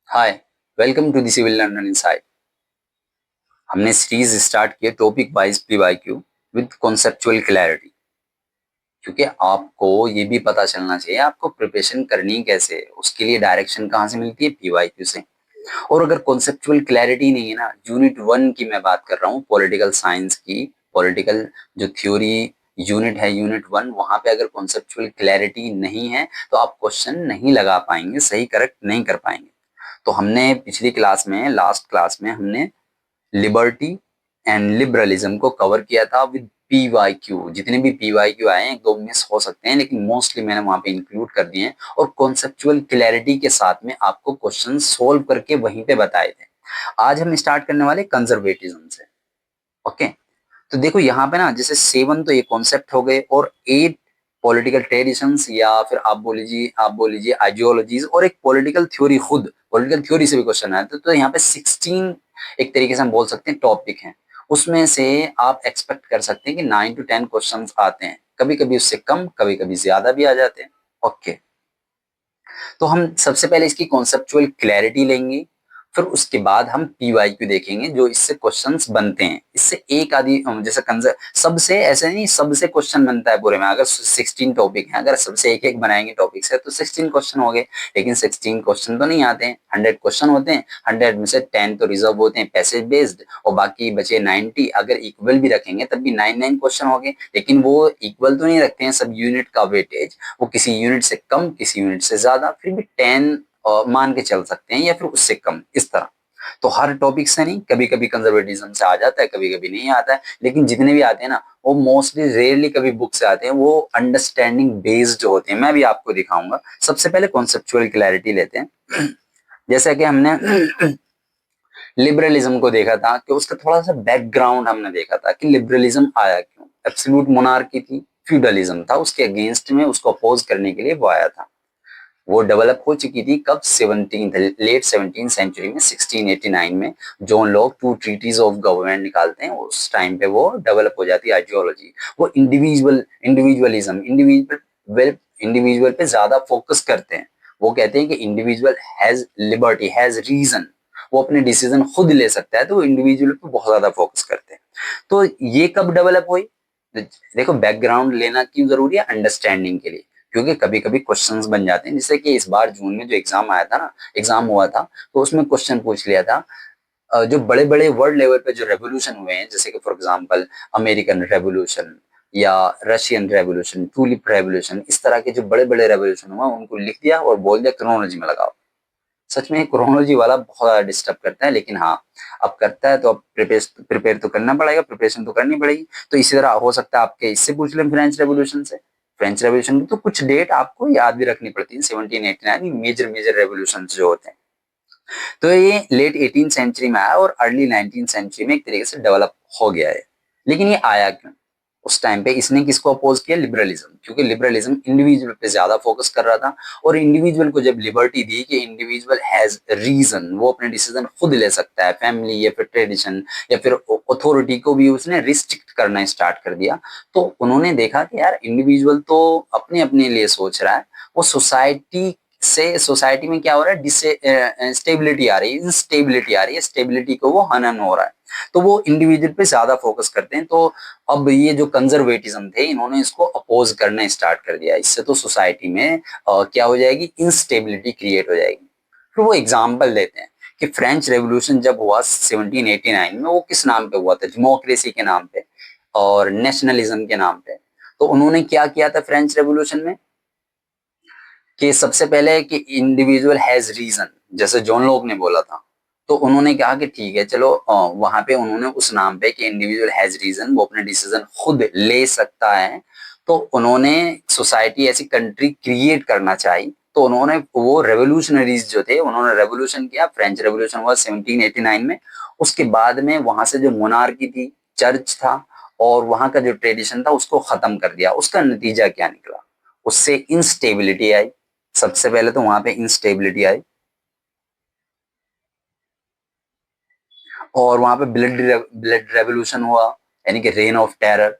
Hi, welcome to the civil learner inside. हमने series start की topic wise PYQ with conceptual clarity, क्योंकि आपको ये भी पता चलना चाहिए आपको प्रिपरेशन करनी कैसे है, उसके लिए डायरेक्शन कहाँ से मिलती है, पीवाईक्यू से। और अगर कॉन्सेप्चुअल क्लैरिटी नहीं है ना, यूनिट 1 की मैं बात कर रहा हूँ, पॉलिटिकल साइंस की, पॉलिटिकल जो थ्योरी यूनिट है, यूनिट 1, वहां पे अगर कॉन्सेप्चुअल क्लैरिटी नहीं है तो आप क्वेश्चन नहीं लगा पाएंगे, सही करेक्ट नहीं कर पाएंगे। तो हमने पिछली क्लास में, लास्ट क्लास में हमने लिबर्टी एंड लिबरलिज्म को कवर किया था विद पीवाईक्यू। जितने भी पीवाईक्यू आए हैं, एक दो मिस हो सकते हैं, लेकिन मोस्टली मैंने वहां पे इंक्लूड कर दिए हैं और कॉन्सेप्चुअल क्लैरिटी के साथ में आपको क्वेश्चन सोल्व करके वहीं पे बताए थे। आज हम स्टार्ट करने वाले कंजर्वेटिज्म से। ओके, तो देखो यहाँ पे ना, जैसे 7 तो ये कॉन्सेप्ट हो गए और 8 पॉलिटिकल ट्रेडिशंस, या फिर आप बोल लीजिए आइडियोलॉजीज, और एक पॉलिटिकल थ्योरी, खुद पॉलिटिकल थ्योरी से भी क्वेश्चन आए तो यहाँ पे 16 एक तरीके से हम बोल सकते हैं टॉपिक हैं। उसमें से आप एक्सपेक्ट कर सकते हैं कि 9 to 10 क्वेश्चन आते हैं, कभी कभी उससे कम, कभी कभी ज्यादा भी आ जाते हैं। ओके, तो हम सबसे पहले इसकी कॉन्सेप्चुअल क्लैरिटी लेंगे, फिर उसके बाद हम पीवाईक्यू देखेंगे जो इससे क्वेश्चंस बनते हैं। इससे एक आदि जैसे सबसे ऐसे नहीं, सबसे क्वेश्चन बनता है पूरे में। अगर 16 टॉपिक हैं, अगर सबसे एक एक बनाएंगे टॉपिक से तो 16 क्वेश्चन हो गए। लेकिन 16 क्वेश्चन तो नहीं आते हैं, 100 क्वेश्चन होते हैं। 100 में से 10 तो रिजर्व होते हैं पैसेज बेस्ड, और बाकी बचे 90। अगर इक्वल भी रखेंगे तब भी 9 क्वेश्चन हो गए। लेकिन वो इक्वल तो नहीं रखते हैं सब यूनिट का वेटेज, वो किसी यूनिट से कम, किसी यूनिट से ज्यादा, फिर भी 10 मान के चल सकते हैं, या फिर उससे कम, इस तरह। तो हर टॉपिक से नहीं, कभी कभी कंजर्वेटिज्म से आ जाता है, कभी कभी नहीं आता है। लेकिन जितने भी आते हैं ना, वो मोस्टली रेयरली कभी बुक से आते हैं, वो अंडरस्टैंडिंग बेस्ड होते हैं। मैं भी आपको दिखाऊंगा। सबसे पहले कॉन्सेप्चुअल क्लैरिटी लेते हैं। जैसा कि हमने लिबरलिज्म को देखा था, कि उसका थोड़ा सा बैकग्राउंड हमने देखा था कि लिबरलिज्म आया क्यों। एब्सोल्यूट मोनार्की थी, फ्यूडलिज्म था, उसके अगेंस्ट में, उसको अपोज करने के लिए वो आया था। वो डेवलप हो चुकी थी कब, 17 लेट 17 सेंचुरी में, 1689 में। जो लोग टू ट्रीटीज ऑफ गवर्नमेंट निकालते हैं, उस टाइम पे वो डेवलप हो जाती है आइडियोलॉजी। वो इंडिविजुअलिज्म, इंडिविजुअल पे ज्यादा फोकस करते हैं। वो कहते हैं कि individual has liberty, has reason, वो अपने डिसीजन खुद ले सकता है, तो वो इंडिविजुअल पे बहुत ज्यादा फोकस करते हैं। तो ये कब डेवलप हुई? देखो, बैकग्राउंड लेना क्यों जरूरी है? अंडरस्टैंडिंग के लिए। क्योंकि कभी कभी क्वेश्चंस बन जाते हैं, जैसे कि इस बार जून में जो एग्जाम आया था ना, एग्जाम हुआ था, तो उसमें क्वेश्चन पूछ लिया था, जो बड़े बड़े वर्ल्ड लेवल पे जो रेवोल्यूशन हुए हैं, जैसे कि फॉर एग्जांपल अमेरिकन रेवोल्यूशन या रशियन रेवोल्यूशन, टूलिप रेवोल्यूशन, इस तरह के जो बड़े बड़े रेवोल्यूशन हुआ, उनको लिख दिया और बोल दिया क्रोनोलॉजी में लगाओ। सच में क्रोनोलॉजी वाला बहुत ज्यादा डिस्टर्ब करता है, लेकिन हाँ, अब करता है तो अब प्रिपेयर प्रिपेयर तो करना पड़ेगा, प्रिपरेशन तो करनी पड़ेगी। तो इसी तरह हो सकता है आपके इससे पूछ लें, फ्रेंच रेवोल्यूशन से। फ्रेंच रेवोल्यूशन की तो कुछ डेट आपको याद भी रखनी पड़ती है, 1789, मेजर मेजर रेवोल्यूशन जो होते हैं। तो ये लेट 18 सेंचुरी में आया और अर्ली 19 सेंचुरी में एक तरीके से डेवलप हो गया है। लेकिन ये आया क्यों? उस टाइम पे इसने किसको अपोज किया? लिबरलिज्म। क्योंकि लिबरलिज्म इंडिविजुअल पे ज्यादा फोकस कर रहा था, और इंडिविजुअल को जब लिबर्टी दी कि इंडिविजुअल हैज रीजन, वो अपने डिसीजन खुद ले सकता है, फैमिली या फिर ट्रेडिशन या फिर अथॉरिटी को भी उसने रिस्ट्रिक्ट करना स्टार्ट कर दिया। तो उन्होंने देखा कि यार, इंडिविजुअल तो अपने अपने लिए सोच रहा है, वो सोसाइटी में क्या हो रहा है, स्टेबिलिटी आ रही है, इंस्टेबिलिटी आ रही है, स्टेबिलिटी को वो हनन हो रहा है। तो वो इंडिविजुअल पे ज्यादा फोकस करते हैं। तो अब ये जो कंजर्वेटिज्म थे, इन्होंने इसको अपोज करना स्टार्ट कर दिया। इससे तो सोसाइटी में क्या हो जाएगी, इंस्टेबिलिटी क्रिएट हो जाएगी। फिर वो एग्जाम्पल देते हैं कि फ्रेंच रेवोल्यूशन जब हुआ 1789 में, वो किस नाम पे हुआ था? डेमोक्रेसी के नाम पे और नेशनलिज्म के नाम पे। तो उन्होंने क्या किया था फ्रेंच रेवोल्यूशन में, कि सबसे पहले कि इंडिविजुअल हैज रीजन, जैसे जॉन लॉक ने बोला था। तो उन्होंने कहा कि ठीक है, चलो, वहां पे उन्होंने उस नाम पे कि इंडिविजुअल हैज रीजन, वो अपने डिसीजन खुद ले सकता है। तो उन्होंने सोसाइटी, ऐसी कंट्री क्रिएट करना चाहिए। तो उन्होंने, वो रेवोल्यूशनरीज जो थे, उन्होंने रेवोल्यूशन किया। फ्रेंच रेवोल्यूशन हुआ 1789 में। उसके बाद में वहां से जो मोनार्की थी, चर्च था, और वहां का जो ट्रेडिशन था, उसको खत्म कर दिया। उसका नतीजा क्या निकला? उससे इंस्टेबिलिटी आई। सबसे पहले तो वहां पे इंस्टेबिलिटी आई, और वहां पे ब्लड रेवोल्यूशन हुआ, यानी कि रेन ऑफ टेरर।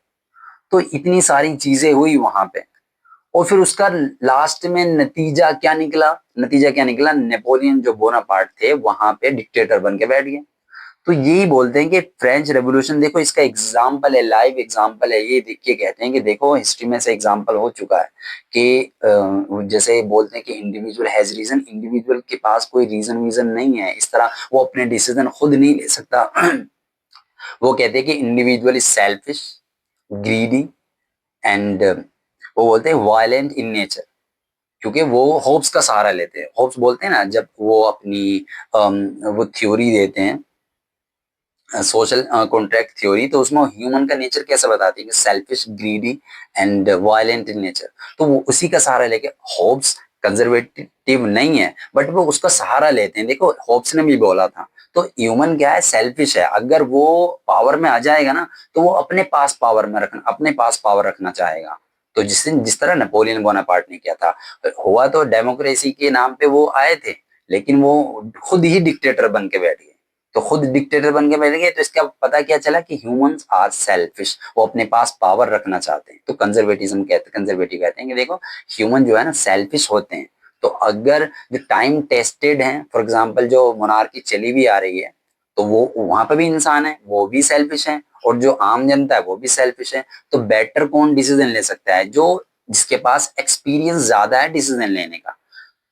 तो इतनी सारी चीजें हुई वहां पे। और फिर उसका लास्ट में नतीजा क्या निकला? नतीजा क्या निकला? नेपोलियन जो बोनापार्ट थे वहां पे डिक्टेटर बन के बैठ गए। तो यही बोलते हैं कि फ्रेंच रेवोल्यूशन, देखो इसका एग्जाम्पल है, लाइव एग्जाम्पल है, ये देख के कहते हैं कि देखो हिस्ट्री में से एग्जाम्पल हो चुका है कि जैसे बोलते हैं कि इंडिविजुअल हैज रीजन, इंडिविजुअल के पास कोई रीजन वीजन नहीं है, इस तरह वो अपने डिसीजन खुद नहीं ले सकता। वो कहते हैं कि individual is selfish, greedy and वो बोलते हैं वायलेंट इन नेचर, क्योंकि वो होप्स का सहारा लेते हैं। होप्स बोलते हैं ना, जब वो अपनी वो थ्योरी देते हैं सोशल कॉन्ट्रैक्ट थ्योरी, तो उसमें ह्यूमन का नेचर कैसे बताती है कि selfish, greedy and violent in nature. तो वो उसी का सहारा लेके, होब्स कंजर्वेटिव नहीं है बट वो उसका सहारा लेते हैं। देखो होब्स ने भी बोला था, तो ह्यूमन क्या है, सेल्फिश है। अगर वो पावर में आ जाएगा ना तो वो अपने पास पावर रखना चाहेगा। तो जिस तरह नेपोलियन बोनापार्ट ने किया था, हुआ तो डेमोक्रेसी के नाम पे वो आए थे, लेकिन वो खुद ही डिक्टेटर बन के बैठ गए। तो खुद डिक्टेटर बन के बैठ गए, तो इसका पता क्या चला कि ह्यूमंस आर सेल्फिश, वो अपने पास पावर रखना चाहते हैं। तो कंजर्वेटिव कहते हैं कि देखो ह्यूमन जो है ना सेल्फिश होते हैं। तो अगर जो टाइम टेस्टेड है, फॉर एग्जांपल जो मोनार्की चली भी आ रही है, तो वो वहां पे भी इंसान है, वो भी सेल्फिश है, और जो आम जनता है वो भी सेल्फिश है। तो बेटर कौन डिसीजन ले सकता है? जो जिसके पास एक्सपीरियंस ज्यादा है डिसीजन लेने का।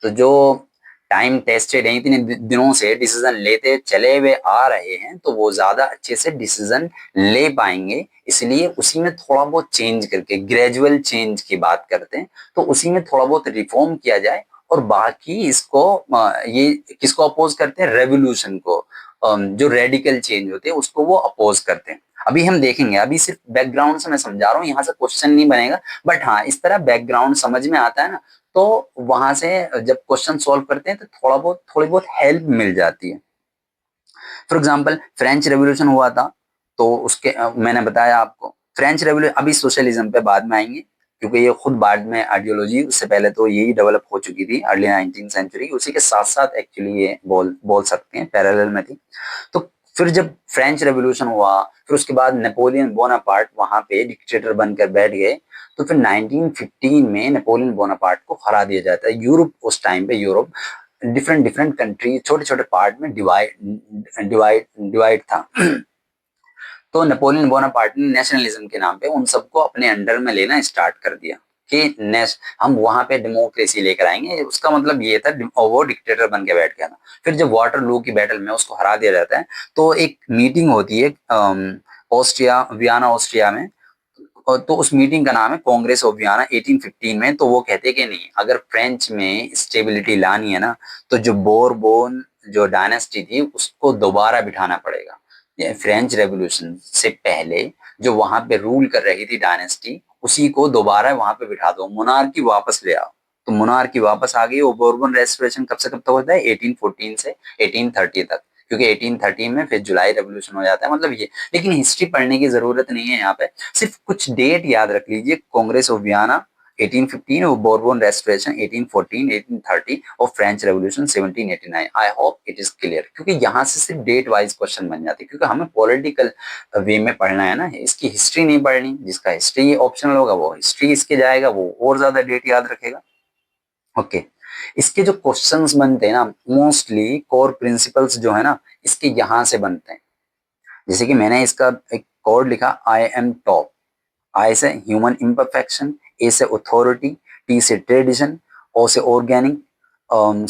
तो जो टाइम टेस्टेड है, इतने दिनों से डिसीजन लेते चले हुए आ रहे हैं, तो वो ज्यादा अच्छे से डिसीजन ले पाएंगे। इसलिए उसी में थोड़ा बहुत चेंज करके, ग्रेजुअल चेंज की बात करते हैं, तो उसी में थोड़ा बहुत रिफॉर्म किया जाए। और बाकी इसको ये किसको अपोज करते हैं? रेवोल्यूशन को। जो रेडिकल चेंज होते हैं उसको वो अपोज करते हैं। अभी हम देखेंगे, अभी सिर्फ बैकग्राउंड से मैं समझा रहा हूँ, यहाँ से क्वेश्चन नहीं बनेगा, बट हाँ इस तरह बैकग्राउंड समझ में आता है ना, तो वहां से जब क्वेश्चन सॉल्व करते हैं तो थोड़ी बहुत हेल्प मिल जाती है। फॉर एग्जाम्पल फ्रेंच रेवोल्यूशन हुआ था, तो उसके मैंने बताया आपको फ्रेंच रेवोल्यूशन। अभी सोशलिज्म पे बाद में आएंगे, क्योंकि ये खुद बाद में आइडियोलॉजी, उससे पहले तो यही डेवलप हो चुकी थी अर्ली 19th सेंचुरी, उसी के साथ साथ एक्चुअली ये बोल सकते हैं पैरेलल में थी। तो फिर जब फ्रेंच रेवोल्यूशन हुआ, फिर उसके बाद नेपोलियन बोनापार्ट वहां पे डिक्टेटर बनकर बैठ गए। तो फिर 1915 में नेपोलियन बोनापार्ट को हरा दिया जाता है। यूरोप उस टाइम पे, यूरोप डिफरेंट डिफरेंट कंट्री, छोटे छोटे पार्ट में डिवाइड था। तो नेपोलियन बोनापार्ट ने नेशनलिज्म के नाम पे उन सबको अपने अंडर में लेना स्टार्ट कर दिया कि हम वहां पे डेमोक्रेसी लेकर आएंगे। उसका मतलब ये था, और वो डिक्टेटर बन के बैठ गया था। फिर जब वाटरलू की बैटल में उसको हरा दिया जाता है, तो एक मीटिंग होती है ऑस्ट्रिया, वियना ऑस्ट्रिया में। और तो उस मीटिंग का नाम है कांग्रेस ऑफ वियना 1815 में। तो वो कहते हैं कि नहीं, अगर फ्रेंच में स्टेबिलिटी लानी है ना, तो जो बोरबोन जो डायनेस्टी थी उसको दोबारा बिठाना पड़ेगा। फ्रेंच रेवोल्यूशन से पहले जो वहां पे रूल कर रही थी डायनेस्टी, उसी को दोबारा वहां पे बिठा दो, मोनार्की वापस ले आओ। तो मोनार्की वापस आ गई। वो बोरबन रेस्टोरेशन कब से कब तक होता है? 1814 से 1830 तक, क्योंकि 1813 में फिर जुलाई रेवोल्यूशन हो जाता है, मतलब ये। लेकिन हिस्ट्री पढ़ने की जरूरत नहीं है यहाँ पे, सिर्फ कुछ डेट याद रख लीजिए। कांग्रेस ऑफ वियना 1815, और बोरबोन रेस्टोरेशन 1814, 1830, और French revolution 1789। I hope it is clear, क्योंकि यहाँ से सिर्फ डेट वाइज क्वेश्चन बन जाते हैं, क्योंकि हमें पॉलिटिकल वे में पढ़ना है ना, इसकी हिस्ट्री नहीं पढ़नी। जिसका हिस्ट्री ऑप्शनल होगा वो हिस्ट्री इसके जाएगा, वो और ज्यादा डेट याद रखेगा। ओके, इसके जो क्वेश्चंस बनते हैं ना, मोस्टली कोर प्रिंसिपल्स जो है ना, इसके यहाँ से बनते हैं। जैसे कि मैंने इसका एक कोड लिखा, आई एम टॉप। आई से ह्यूमन इम्परफेक्शन, ए से अथॉरिटी, टी से ट्रेडिशन, ओ से ऑर्गेनिक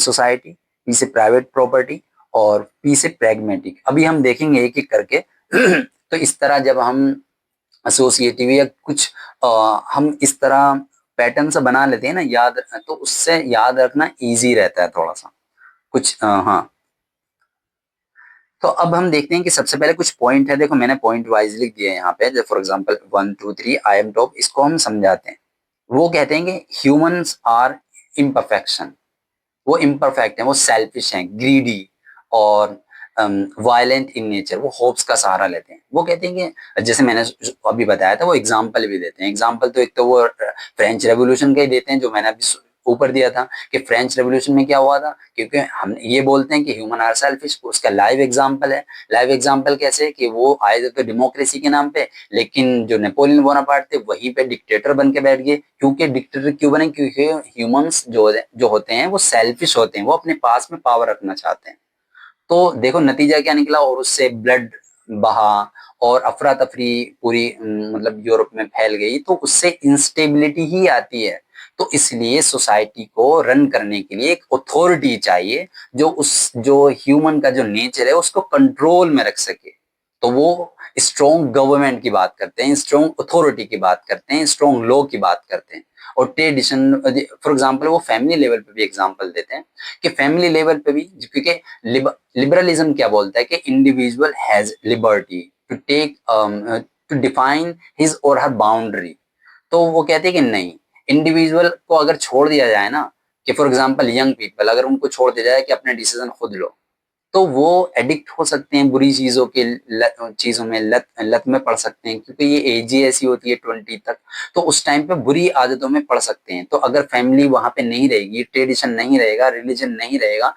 सोसाइटी, पी से प्राइवेट प्रॉपर्टी, और पी से प्रैग्मेटिक। अभी हम देखेंगे एक एक करके। तो इस तरह जब हम एसोसिएटिव या कुछ हम इस तरह पैटर्न से बना लेते हैं ना याद, तो उससे याद रखना इजी रहता है थोड़ा सा कुछ। हाँ, तो अब हम देखते हैं कि सबसे पहले कुछ पॉइंट है। देखो मैंने पॉइंट वाइज लिख दिया है यहाँ पे, for example 1 2 3 I am top. इसको हम समझाते हैं। वो कहते हैं कि ह्यूमंस आर इम्परफेक्शन, वो इम्परफेक्ट है, वो सेल्फिश हैं, ग्रीडी और वायलेंट इन नेचर, वो होप्स का सहारा लेते हैं। वो कहते हैं कि जैसे मैंने अभी बताया था, वो एग्जाम्पल भी देते हैं। एग्जाम्पल तो एक तो वो फ्रेंच रेवोल्यूशन का ही देते हैं, जो मैंने अभी ऊपर दिया था कि फ्रेंच रेवोल्यूशन में क्या हुआ था, क्योंकि हम ये बोलते हैं कि ह्यूमन आर सेल्फिश, उसका लाइव एग्जांपल है। लाइव एग्जांपल कैसे कि वो आए थे तो डेमोक्रेसी के नाम पे, लेकिन जो नेपोलियन बोनापार्ट थे वहीं पे डिक्टेटर बन के बैठ गए। क्योंकि डिक्टेटर क्यों बने, क्योंकि ह्यूमंस जो होते हैं वो सेल्फिश होते हैं, वो अपने पास में पावर रखना चाहते हैं। तो देखो नतीजा क्या निकला, और उससे ब्लड बहा और अफरा तफरी पूरी मतलब यूरोप में फैल गई, तो उससे इंस्टेबिलिटी ही आती है। तो इसलिए सोसाइटी को रन करने के लिए एक अथॉरिटी चाहिए जो ह्यूमन का जो नेचर है उसको कंट्रोल में रख सके। तो वो स्ट्रॉन्ग गवर्नमेंट की बात करते हैं, स्ट्रॉन्ग अथॉरिटी की बात करते हैं, स्ट्रॉन्ग लॉ की बात करते हैं। और ट्रेडिशन, फॉर एग्जाम्पल वो फैमिली लेवल पे भी एग्जाम्पल देते हैं कि फैमिली लेवल पे भी, क्योंकि लिबरलिज्म क्या बोलता है कि individual has liberty to take to define his or her boundary. तो वो कहते हैं कि नहीं, इंडिविजुअल को अगर छोड़ दिया जाए ना, कि फॉर एग्जांपल यंग पीपल अगर उनको छोड़ दिया जाए कि अपने डिसीजन खुद लो, तो वो एडिक्ट हो सकते हैं बुरी चीजों के चीजों में, लत में पड़ सकते हैं, क्योंकि ये एज ही ऐसी होती है 20 तक। तो उस टाइम पे बुरी आदतों में पड़ सकते हैं। तो अगर फैमिली वहां पे नहीं रहेगी, ट्रेडिशन नहीं रहेगा, रिलीजन नहीं रहेगा,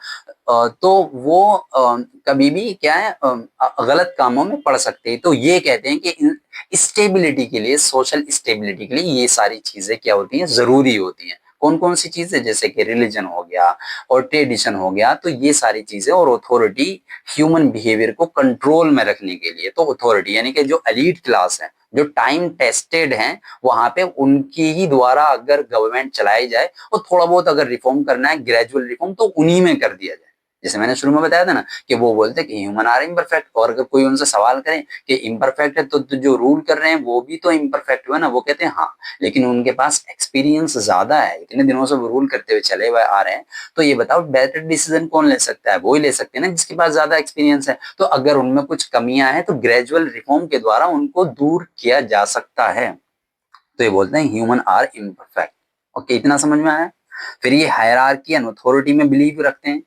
तो वो कभी भी क्या है, गलत कामों में पड़ सकते हैं। तो ये कहते हैं कि स्टेबिलिटी के लिए, सोशल स्टेबिलिटी के लिए ये सारी चीजें क्या होती हैं, जरूरी होती हैं। कौन कौन सी चीजें, जैसे कि रिलीजन हो गया और ट्रेडिशन हो गया, तो ये सारी चीजें, और अथॉरिटी ह्यूमन बिहेवियर को कंट्रोल में रखने के लिए। तो अथॉरिटी यानी कि जो एलीट क्लास है, जो टाइम टेस्टेड हैं, वहां पे उनकी ही द्वारा अगर गवर्नमेंट चलाई जाए, और थोड़ा बहुत अगर रिफॉर्म करना है, ग्रेजुअल रिफॉर्म, तो उन्हीं में कर दिया जाए। जैसे मैंने शुरू में बताया था ना कि वो बोलते हैं कि ह्यूमन आर इम्परफेक्ट, और अगर कोई उनसे सवाल करे कि इम्परफेक्ट है तो जो रूल कर रहे हैं वो भी तो इम्परफेक्ट हुआ ना, वो कहते हैं हाँ, लेकिन उनके पास एक्सपीरियंस ज्यादा है, इतने दिनों से वो रूल करते हुए चले हुए आ रहे हैं। तो ये बताओ बेटर डिसीजन कौन ले सकता है, वो ही ले सकते हैं ना जिसके पास ज्यादा एक्सपीरियंस है। तो अगर उनमें कुछ कमियां हैं तो ग्रेजुअल रिफॉर्म के द्वारा उनको दूर किया जा सकता है। तो ये बोलते हैं ह्यूमन आर इम्परफेक्ट। ओके, इतना समझ में आया। फिर ये हायरार्की एंड अथॉरिटी में बिलीव रखते हैं,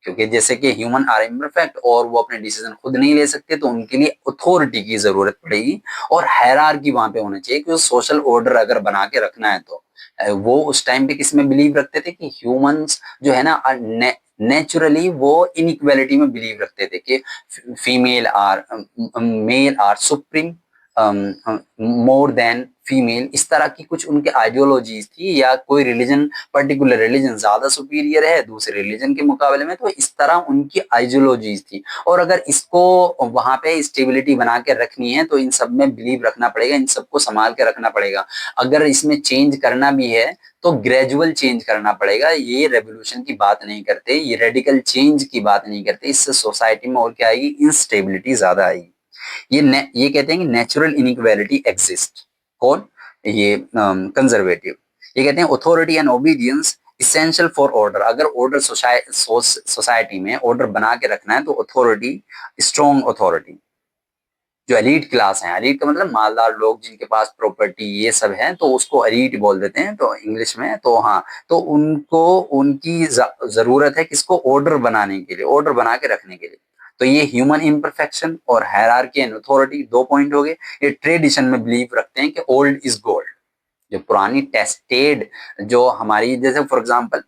क्योंकि जैसे कि ह्यूमन आर इम्परफेक्ट और वो अपने डिसीजन खुद नहीं ले सकते, तो उनके लिए अथॉरिटी की जरूरत पड़ेगी, और हायरार्की वहां पे होना चाहिए, क्योंकि सोशल ऑर्डर अगर बना के रखना है तो वो उस टाइम पे किस में बिलीव रखते थे कि ह्यूमंस जो है ना, नेचुरली वो इनइक्वालिटी में बिलीव रखते थे कि female are male are supreme more than female, इस तरह की कुछ उनके आइडियोलॉजीज थी, या कोई रिलीजन, पर्टिकुलर रिलीजन ज्यादा सुपीरियर है दूसरे रिलीजन के मुकाबले में, तो इस तरह उनकी आइडियोलॉजीज थी। और अगर इसको वहां पे स्टेबिलिटी बना के रखनी है तो इन सब में बिलीव रखना पड़ेगा, इन सबको संभाल के रखना पड़ेगा। अगर इसमें चेंज करना भी है तो ग्रेजुअल चेंज करना पड़ेगा। ये रेवोल्यूशन की बात नहीं करते, ये रेडिकल चेंज की बात नहीं करते, इससे सोसाइटी में और क्या आएगी, इंस्टेबिलिटी ज्यादा आएगी। ये कहते हैं कि नेचुरल इनइक्वालिटी एग्जिस्ट। कौन, ये कंजर्वेटिव। ये कहते हैं authority and obedience essential for order. अगर ऑर्डर सोसाइटी में ऑर्डर बना के रखना है तो अथॉरिटी, स्ट्रॉन्ग अथॉरिटी। जो एलीट क्लास है, एलीट का मतलब मालदार लोग जिनके पास प्रॉपर्टी ये सब है, तो उसको एलीट बोल देते हैं तो इंग्लिश में। तो हाँ, तो उनको उनकी जरूरत है किसको, ऑर्डर बनाने के लिए, ऑर्डर बना के रखने के लिए। तो ये ह्यूमन इम्परफेक्शन और हायरार्की एंड अथॉरिटी 2 पॉइंट हो गए। ये ट्रेडिशन में बिलीव रखते हैं कि ओल्ड इज गोल्ड, जो पुरानी टेस्टेड, जो हमारी, जैसे फॉर एग्जांपल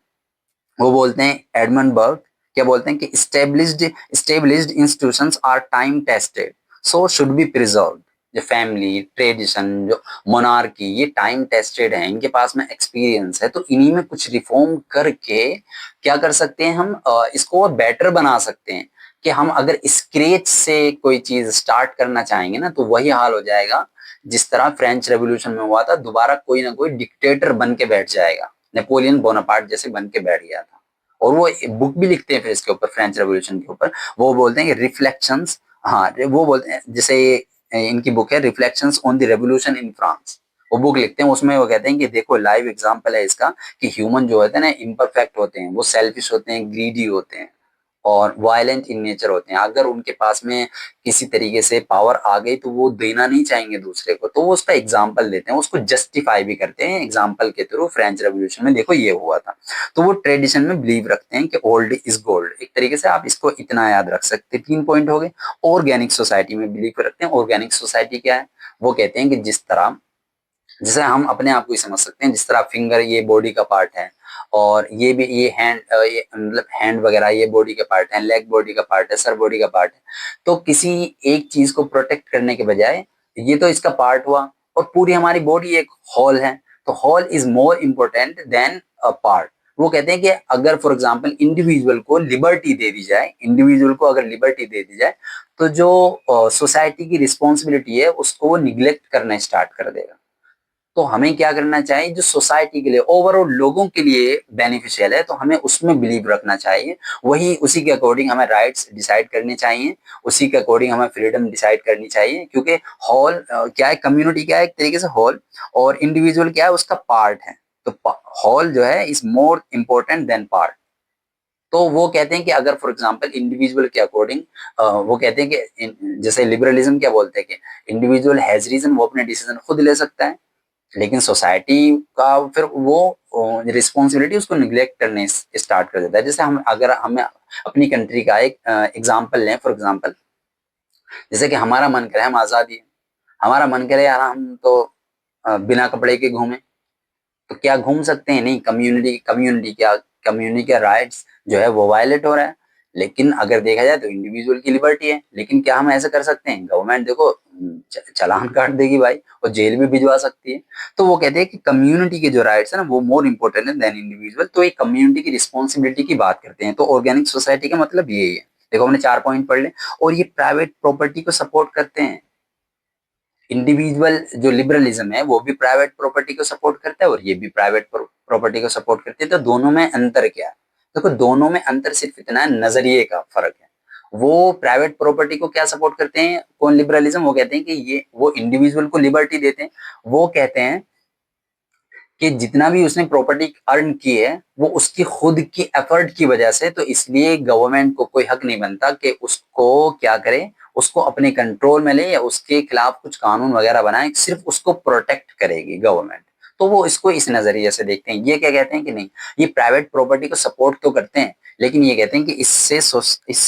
वो बोलते हैं एडमंड बर्ग, क्या बोलते हैं कि established institutions are time tested so should be preserved. जो फैमिली, ट्रेडिशन, जो मोनार्की, ये टाइम टेस्टेड है, इनके पास में एक्सपीरियंस है, तो इन्हीं में कुछ रिफॉर्म करके क्या कर सकते हैं हम, इसको बेटर बना सकते हैं। कि हम अगर स्क्रैच से कोई चीज स्टार्ट करना चाहेंगे ना, तो वही हाल हो जाएगा जिस तरह फ्रेंच रेवोल्यूशन में हुआ था, दोबारा कोई ना कोई डिक्टेटर बन के बैठ जाएगा, नेपोलियन बोनापार्ट जैसे बन के बैठ गया था। और वो बुक भी लिखते हैं फिर इसके ऊपर, फ्रेंच रेवोल्यूशन के ऊपर। वो बोलते हैं कि रिफ्लेक्शंस, हाँ वो बोलते हैं, जैसे इनकी बुक है reflections on the revolution in France, वो बुक लिखते हैं, उसमें वो कहते हैं कि देखो लाइव एग्जांपल है इसका, कि ह्यूमन जो होते हैं ना, इम्परफेक्ट होते हैं, वो सेल्फिश होते हैं, ग्रीडी होते हैं, और वायलेंट इन नेचर होते हैं। अगर उनके पास में किसी तरीके से पावर आ गई तो वो देना नहीं चाहेंगे दूसरे को, तो वो उसका एग्जाम्पल देते हैं, उसको जस्टिफाई भी करते हैं एग्जाम्पल के थ्रू। फ्रेंच रेवोल्यूशन में देखो ये हुआ था। तो वो ट्रेडिशन में बिलीव रखते हैं कि ओल्ड इज गोल्ड। एक तरीके से आप इसको इतना याद रख सकते हैं, 3 पॉइंट हो गए। ऑर्गेनिक सोसाइटी में बिलीव रखते हैं। ऑर्गेनिक सोसाइटी क्या है, वो कहते हैं कि जिस तरह, जैसे हम अपने आप को ही समझ सकते हैं, जिस तरह फिंगर ये बॉडी का पार्ट है, और ये हैंड, ये मतलब हैंड वगैरह ये बॉडी के पार्ट हैं, लेग बॉडी का पार्ट है, सर बॉडी का पार्ट है। तो किसी एक चीज को प्रोटेक्ट करने के बजाय ये तो इसका पार्ट हुआ, और पूरी हमारी बॉडी एक होल है, तो whole is more important than a part. वो कहते हैं कि अगर फॉर एग्जाम्पल इंडिविजुअल को लिबर्टी दे दी जाए, इंडिविजुअल को अगर लिबर्टी दे दी जाए, तो जो सोसाइटी की रिस्पॉन्सिबिलिटी है उसको वो निग्लेक्ट करना स्टार्ट कर देगा। तो हमें क्या करना चाहिए, जो सोसाइटी के लिए ओवरऑल लोगों के लिए बेनिफिशियल है, तो हमें उसमें बिलीव रखना चाहिए, वही उसी के अकॉर्डिंग हमें राइट्स डिसाइड करने चाहिए, उसी के अकॉर्डिंग हमें फ्रीडम डिसाइड करनी चाहिए। क्योंकि होल क्या है, कम्युनिटी क्या है, एक तरीके से होल, और इंडिविजुअल क्या है, उसका पार्ट है। तो होल जो है is more important then part. तो वो कहते हैं कि अगर फॉर एग्जांपल इंडिविजुअल के अकॉर्डिंग, वो कहते हैं कि जैसे लिबरलिज्म क्या बोलते हैं कि इंडिविजुअल हैज रीजन, वो अपने डिसीजन खुद ले सकता है, लेकिन सोसाइटी का फिर वो रिस्पॉन्सिबिलिटी उसको निग्लेक्ट करने स्टार्ट कर देता है। जैसे हम अगर हमें अपनी कंट्री का एक एग्जांपल लें, फॉर एग्जांपल जैसे कि हमारा मन करे हम आजादी है, हमारा मन करे यार हम तो बिना कपड़े के घूमें, तो क्या घूम सकते हैं? नहीं, कम्युनिटी का राइट्स जो है वो वायलेट हो रहा है। लेकिन अगर देखा जाए तो इंडिविजुअल की लिबर्टी है, लेकिन क्या हम ऐसा कर सकते हैं? गवर्नमेंट देखो चालान काट देगी भाई, और जेल भी भिजवा सकती है। तो वो कहते हैं कि कम्युनिटी के जो राइट्स है ना वो मोर इम्पोर्टेंट है देन इंडिविजुअल। तो एक कम्युनिटी की रिस्पॉन्सिबिलिटी की बात करते हैं, तो ऑर्गेनिक सोसाइटी का मतलब यही है। देखो हमने 4 पॉइंट पढ़ ले, और ये प्राइवेट प्रॉपर्टी को सपोर्ट करते हैं। इंडिविजुअल जो लिबरलिज्म है वो भी प्राइवेट प्रॉपर्टी को सपोर्ट करता है, और ये भी प्राइवेट प्रॉपर्टी को सपोर्ट करती है। तो दोनों में अंतर क्या है? देखो दोनों में अंतर सिर्फ इतना है, नजरिए का फर्क है। वो प्राइवेट प्रॉपर्टी को क्या सपोर्ट करते हैं, कौन लिबरलिज्म, वो कहते हैं कि ये वो इंडिविजुअल को लिबर्टी देते हैं। वो कहते हैं कि जितना भी उसने प्रॉपर्टी अर्न की है वो उसकी खुद की एफर्ट की वजह से, तो इसलिए गवर्नमेंट को कोई हक नहीं बनता कि उसको क्या करे, उसको अपने कंट्रोल में ले या उसके खिलाफ कुछ कानून वगैरह बनाए, सिर्फ उसको प्रोटेक्ट करेगी गवर्नमेंट। तो वो इसको इस नजरिए से देखते हैं। ये क्या कहते हैं कि नहीं, ये प्राइवेट प्रॉपर्टी को सपोर्ट तो करते हैं, लेकिन ये कहते हैं कि इससे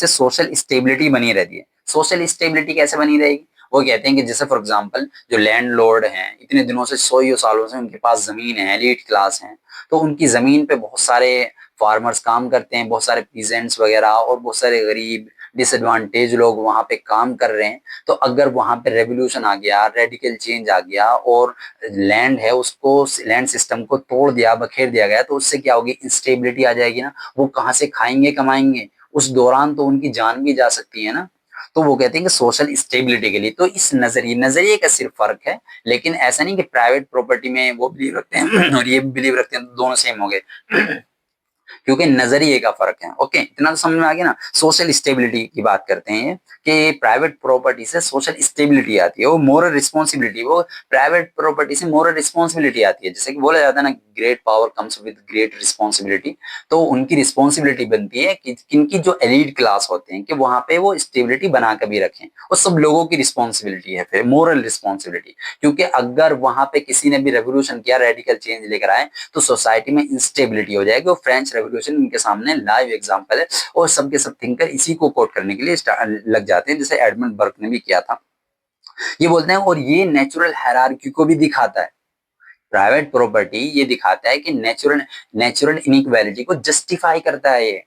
सोशल स्टेबिलिटी बनी रहती है। सोशल स्टेबिलिटी कैसे बनी रहेगी? वो कहते हैं कि जैसे फॉर एग्जांपल जो लैंडलॉर्ड हैं, इतने दिनों से 100 सालों से उनके पास जमीन है, एलीट क्लास है, तो उनकी जमीन पे बहुत सारे फार्मर्स काम करते हैं, बहुत सारे पीजेंट्स वगैरह, और बहुत सारे गरीब डिसएडवांटेज लोग वहां पे काम कर रहे हैं। तो अगर वहां पे रेवोल्यूशन आ गया, रेडिकल चेंज आ गया, और लैंड है उसको, लैंड सिस्टम को तोड़ दिया, बखेर दिया गया, तो उससे क्या होगी, इंस्टेबिलिटी आ जाएगी ना। वो कहाँ से खाएंगे कमाएंगे? उस दौरान तो उनकी जान भी जा सकती है ना। तो वो कहते हैं कि सोशल स्टेबिलिटी के लिए, तो इस नजरिए का सिर्फ फर्क है। लेकिन ऐसा नहीं कि प्राइवेट प्रॉपर्टी में वो बिलीव रखते हैं और ये बिलीव रखते हैं, तो दोनों सेम हो गए। क्योंकि नजरिए का फर्क है। ओके, इतना तो समझ में आ गया ना। सोशल स्टेबिलिटी की बात करते हैं कि प्राइवेट प्रॉपर्टी से सोशल स्टेबिलिटी आती है, वो मोरल रिस्पॉन्सिबिलिटी, वो प्राइवेट प्रॉपर्टी से मोरल रिस्पॉन्सिबिलिटी आती है। जैसे कि बोला जाता है ना, great power comes with great responsibility. तो उनकी रिस्पॉन्सिबिलिटी बनती है कि किनकी, जो एलीट क्लास होते हैं, कि वहां पे वो स्टेबिलिटी बना कर भी रखें, और सब लोगों की रिस्पॉन्सिबिलिटी है फिर, मोरल रिस्पॉन्सिबिलिटी। क्योंकि अगर वहां पे किसी ने भी रेवोल्यूशन किया, रेडिकल चेंज लेकर आए, तो सोसाइटी में इंस्टेबिलिटी हो जाएगी। और फ्रेंच रेवोल्यूशन इनके सामने लाइव एग्जांपल है, और सबके सब थिंकर इसी को कोट करने के लिए लग जाते हैं, जैसे एडमंड बर्क ने भी किया था। ये बोलते हैं, और ये नेचुरल हायरार्की को भी दिखाता है। प्राइवेट प्रॉपर्टी ये दिखाता है कि नेचुरल नेचुरल इनइक्वालिटी को जस्टिफाई करता है ये।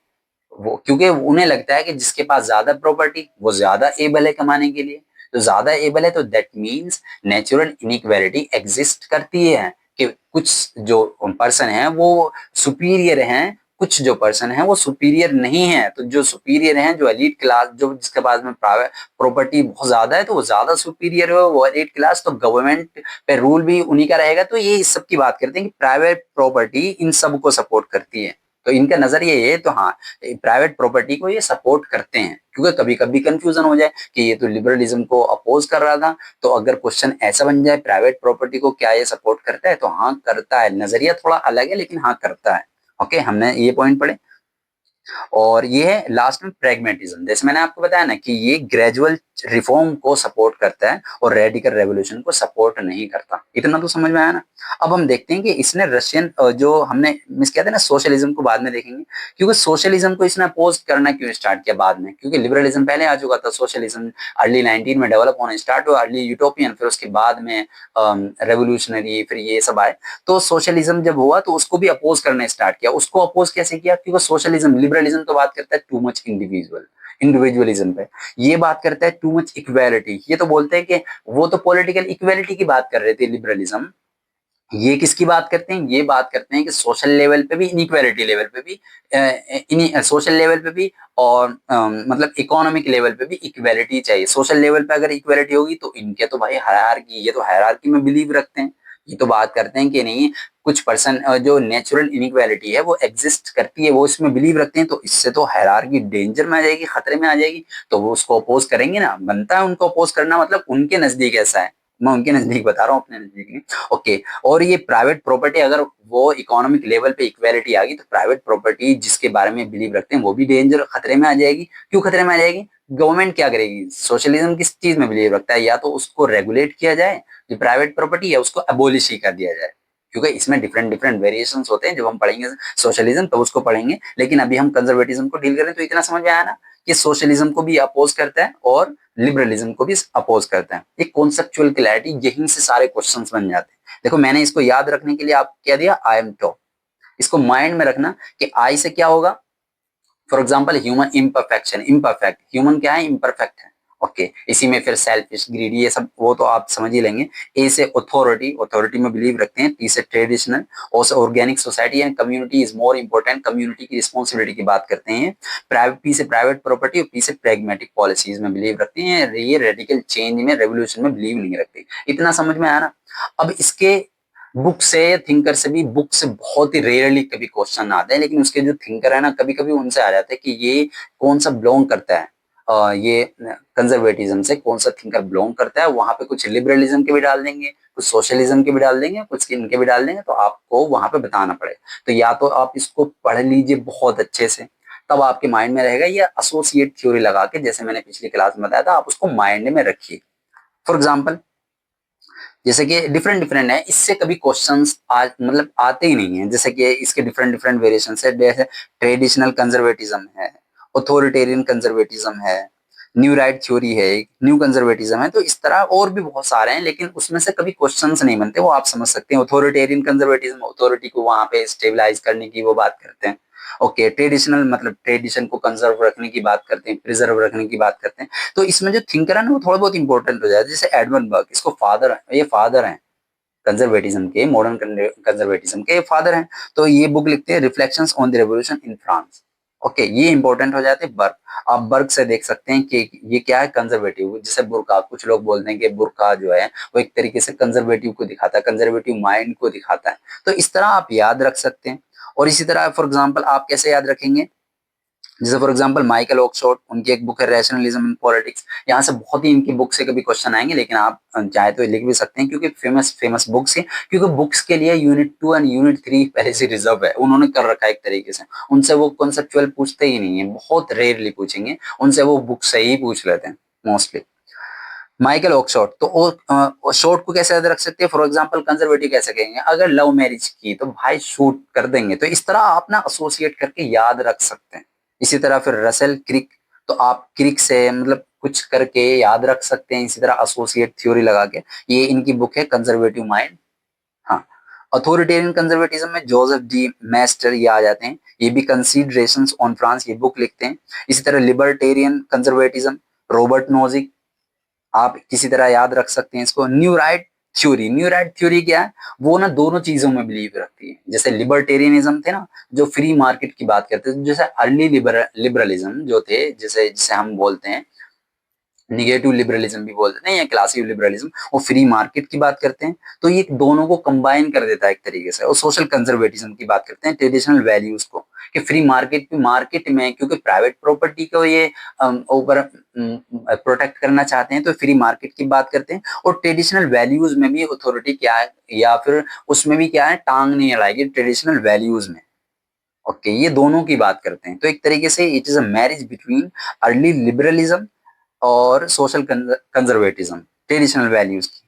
वो क्योंकि उन्हें लगता है कि जिसके पास ज्यादा प्रॉपर्टी वो ज्यादा एबल है कमाने के लिए, तो ज्यादा एबल है, तो that means natural inequality exist करती है, कि कुछ जो पर्सन है वो सुपीरियर हैं, कुछ जो पर्सन है वो सुपीरियर नहीं है। तो जो सुपीरियर हैं, जो एलीट क्लास, जो जिसके पास में प्राइवेट प्रॉपर्टी बहुत ज्यादा है, तो वो ज्यादा सुपीरियर है, वो एलीट क्लास, तो गवर्नमेंट पे रूल भी उन्हीं का रहेगा। तो ये इस सब की बात करते हैं कि प्राइवेट प्रॉपर्टी इन सब को सपोर्ट करती है। तो इनका नजरिया ये है। तो हाँ, प्राइवेट प्रॉपर्टी को ये सपोर्ट करते हैं, क्योंकि कभी कभी कंफ्यूजन हो जाए कि ये तो लिबरलिज्म को अपोज कर रहा था। तो अगर क्वेश्चन ऐसा बन जाए, प्राइवेट प्रॉपर्टी को क्या ये सपोर्ट करता है, तो हाँ करता है। नजरिया थोड़ा अलग है, लेकिन हाँ करता है। ओके, हमने ये पॉइंट पढ़े। और ये है लास्ट में प्रैग्मेटिज्म। जैसे मैंने आपको बताया ना कि ये ग्रेजुअल रिफॉर्म को सपोर्ट करता है और रेडिकल रेवोल्यूशन को सपोर्ट नहीं करता। इतना तो समझ में आया ना। अब हम देखते हैं कि इसने रशियन जो हमने मिस किया था ना सोशलिज्म को बाद में देखेंगे, क्योंकि सोशलिज्म को इसने अपोज करना क्यों स्टार्ट किया बाद में, क्योंकि लिबरलिज्म पहले आ चुका था, सोशलिज्म अर्ली 19 में डेवलप होना स्टार्ट हुआ, अर्ली यूटोपियन, फिर उसके बाद में रेवोल्यूशनरी, फिर ये सब आए। तो सोशलिज्म जब हुआ तो उसको भी अपोज करना स्टार्ट किया। उसको अपोज कैसे किया, क्योंकि सोशलिज्म लिबरलिज्म तो बात करता है टू मच इंडिविजुअलिज्म पे, ये बात करता है टू मच इक्वालिटी। ये तो बोलते हैं कि वो तो पॉलिटिकल इक्वालिटी की बात कर रहे थे लिबरलिज्म, ये किसकी बात करते हैं, ये बात करते हैं कि सोशल लेवल पे भी, इनइक्वालिटी लेवल पे भी, सोशल लेवल पे भी और मतलब इकोनॉमिक लेवल पे भी इक्वालिटी चाहिए। सोशल लेवल पे अगर इक्वालिटी होगी तो इनके तो भाई हायरार्की, ये तो हायरार्की में बिलीव रखते हैं। ये तो बात करते हैं कि नहीं, कुछ पर्सन जो नेचुरल इनइक्वालिटी है वो एग्जिस्ट करती है, वो इसमें बिलीव रखते हैं, तो इससे तो हायरार्की डेंजर में आ जाएगी, खतरे में आ जाएगी, तो वो उसको अपोज करेंगे ना। बनता है उनको अपोज करना, मतलब उनके नजदीक ऐसा है। मैं उनके नजदीक बता रहा हूँ, अपने नजदीक नहीं। ओके। और ये प्राइवेट प्रॉपर्टी, अगर वो इकोनॉमिक लेवल पे इक्वालिटी आ गई तो प्राइवेट प्रॉपर्टी जिसके बारे में बिलीव रखते हैं वो भी डेंजर, खतरे में आ जाएगी। क्यों खतरे में आ जाएगी, गवर्नमेंट क्या करेगी, सोशलिज्म किस चीज में बिलीव रखता है, या तो उसको रेगुलेट किया जाए जो प्राइवेट प्रॉपर्टी है, उसको एबोलिश ही कर दिया जाए। क्योंकि इसमें डिफरेंट डिफरेंट वेरिएशंस होते हैं, जब हम पढ़ेंगे सोशलिज्म तब उसको पढ़ेंगे, लेकिन अभी हम कंजर्वेटिज्म को डील करें। तो इतना समझ में आया ना कि सोशलिज्म को भी अपोज करता है और लिबरलिज्म को भी अपोज करता है। एक कॉन्सेप्चुअल क्लैरिटी, यहीं से सारे क्वेश्चंस बन जाते हैं। देखो मैंने इसको याद रखने के लिए आप क्या दिया, आई एम टॉप। इसको माइंड में रखना कि आई से क्या होगा, for example human imperfection, imperfect human क्या है, इम्परफेक्ट है। ओके इसी में फिर सेल्फिश, ग्रीडी, ये सब वो तो आप समझ ही लेंगे। ए से अथॉरिटी, अथॉरिटी में बिलीव रखते हैं। टी से ट्रेडिशनल, और से organic society and community is more important, community की रिस्पॉन्सिबिलिटी की बात करते हैं। प्राइवेट, पी से प्राइवेट प्रॉपर्टी, और पी से प्रैग्मेटिक पॉलिसीज में बिलीव रखते हैं। ये रेडिकल चेंज में, रेवोल्यूशन में बिलीव नहीं रखते। इतना समझ में आया ना। अब इसके बुक से, थिंकर से भी, बुक से बहुत ही रेयरली कभी क्वेश्चन आते हैं, लेकिन उसके जो थिंकर है ना कभी कभी उनसे आ जाता है कि ये कौन सा बिलोंग करता है, ये कंजर्वेटिज्म से कौन सा थिंकर बिलोंग करता है। वहां पे कुछ लिबरलिज्म के भी डाल देंगे, कुछ सोशलिज्म के भी डाल देंगे, कुछ इनके भी डाल देंगे, तो आपको वहां पे बताना पड़ेगा। तो या तो आप इसको पढ़ लीजिए बहुत अच्छे से, तब आपके माइंड में रहेगा, या एसोसिएट थ्योरी लगा के, जैसे मैंने पिछली क्लास में बताया था, आप उसको माइंड में रखिए। फॉर एग्जाम्पल जैसे कि डिफरेंट डिफरेंट है, इससे कभी क्वेश्चंस आज मतलब आते ही नहीं है। जैसे कि इसके डिफरेंट डिफरेंट वेरिएशन है, जैसे ट्रेडिशनल कंजर्वेटिज्म है, ऑथोरिटेरियन कंजर्वेटिज्म है, न्यू राइट थ्योरी है, न्यू कंजर्वेटिज्म है। तो इस तरह और भी बहुत सारे हैं, लेकिन उसमें से कभी क्वेश्चंस नहीं बनते, वो आप समझ सकते हैं। ऑथोरिटेरियन कंजर्वेटिज्म, अथॉरिटी को वहां पे स्टेबलाइज करने की वो बात करते हैं। ओके ट्रेडिशनल मतलब ट्रेडिशन को कंजर्व रखने की बात करते हैं, प्रिजर्व रखने की बात करते हैं। तो इसमें जो थिंकर है ना वो थोड़ा बहुत इंपॉर्टेंट हो जाता है। जैसे एडवर्ड बर्ग, इसको फादर, ये फादर हैं कंजर्वेटिज्म के, मॉडर्न कंजर्वेटिज्म के फादर हैं। तो ये बुक लिखते हैं reflections on the revolution in France. Okay ये इंपॉर्टेंट हो जाते हैं बर्ग। आप बर्ग से देख सकते हैं कि ये क्या है, कंजर्वेटिव। जैसे बुर्का, कुछ लोग बोलते हैं कि बुर्का जो है वो एक तरीके से कंजर्वेटिव को दिखाता है, कंजर्वेटिव माइंड को दिखाता है। तो इस तरह आप याद रख सकते हैं। और इसी तरह फॉर एग्जाम्पल आप कैसे याद रखेंगे, जैसे फॉर एग्जांपल माइकल ऑक्सफोर्ड, उनकी एक बुक है रैशनलिज्म इन पॉलिटिक्स। यहाँ से बहुत ही इनकी बुक से कभी क्वेश्चन आएंगे, लेकिन आप चाहे तो लिख भी सकते हैं, क्योंकि फेमस फेमस बुक्स है। क्योंकि बुक्स के लिए यूनिट 2 एंड यूनिट 3 पहले से रिजर्व है, उन्होंने कर रखा है एक तरीके से। उनसे वो कॉन्सेप्चुअल पूछते ही नहीं है, बहुत रेयरली पूछेंगे उनसे, वो बुक से ही पूछ लेते हैं मोस्टली। माइकल ऑक्सफोर्ड तो वो शॉर्ट को कैसे याद रख सकते हैं, फॉर एग्जांपल कंजर्वेटिव कैसे कहेंगे, अगर लव मैरिज की तो भाई शूट कर देंगे। तो इस तरह आप ना एसोसिएट करके याद रख सकते हैं। इसी तरह फिर रसेल क्रिक, तो आप क्रिक से मतलब कुछ करके याद रख सकते हैं, इसी तरह एसोसिएट थ्योरी लगा के। ये इनकी बुक है कंजर्वेटिव माइंड। हाँ अथॉरिटेरियन कंजर्वेटिज्म में जोसेफ डी मैस्टर ये आ जाते हैं, ये भी कंसीडरेशंस ऑन फ्रांस ये बुक लिखते हैं। इसी तरह लिबर्टेरियन कंजर्वेटिज्म, रॉबर्ट नोजिक, आप किसी तरह याद रख सकते हैं इसको। New right theory, new right theory क्या है, वो ना दोनों चीजों में बिलीव रखती है। जैसे लिबर्टेरियनिज्म थे ना, जो फ्री मार्केट की बात करते थे, जैसे अर्ली लिबरलिज्म जो थे, जैसे जिसे हम बोलते हैं निगेटिव लिबरलिज्म भी बोलते हैं या क्लासिक लिबरलिज्म, वो फ्री मार्केट की बात करते हैं। तो ये दोनों को कंबाइन कर देता है एक तरीके से। और सोशल कंजर्वेटिज्म की बात करते हैं, ट्रेडिशनल वैल्यूज को, कि फ्री मार्केट में क्योंकि प्राइवेट प्रॉपर्टी को ये ऊपर प्रोटेक्ट करना चाहते हैं, तो फ्री मार्केट की बात करते हैं। और ट्रेडिशनल वैल्यूज में भी अथॉरिटी क्या है, या फिर उसमें भी क्या है, टांग नहीं अड़ाएगी ट्रेडिशनल वैल्यूज में। ओके, ये दोनों की बात करते हैं। तो एक तरीके से it is a marriage between early liberalism और सोशल कंजर्वेटिज्म, ट्रेडिशनल वैल्यूज की।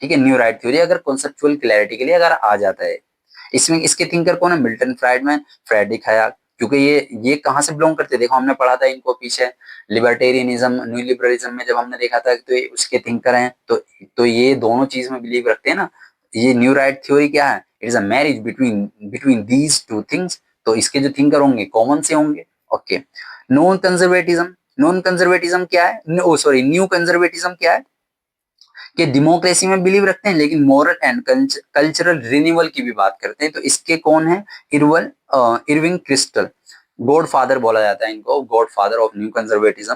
ठीक है, न्यू राइट थ्योरी अगर कॉन्सेप्चुअल क्लैरिटी के लिए अगर आ जाता है। इसमें इसके थिंकर कौन है? मिल्टन फ्राइडमैन, फ्रेडरिक हयात। क्योंकि ये कहाँ से बिलोंग करते हैं? देखो हमने पढ़ा था इनको पीछे लिबर्टेरियनिज्म, न्यू लिबरलिज्म में जब हमने देखा था तो ये उसके थिंकर हैं। तो ये दोनों चीज में बिलीव रखते हैं ना। ये न्यू राइट थ्योरी क्या है? It is a marriage between between these two things. तो इसके जो थिंकर होंगे कॉमन से होंगे। Okay, non conservatism, non conservatism क्या है? ओ सॉरी, न्यू कंजर्वेटिज्म क्या है? कि डेमोक्रेसी में बिलीव रखते हैं लेकिन मॉरल एंड कल्चरल रिन्यूअल की भी बात करते हैं। तो इसके कौन है? इरविंग क्रिस्टल, गॉड फादर बोला जाता है इनको, God father of new conservatism,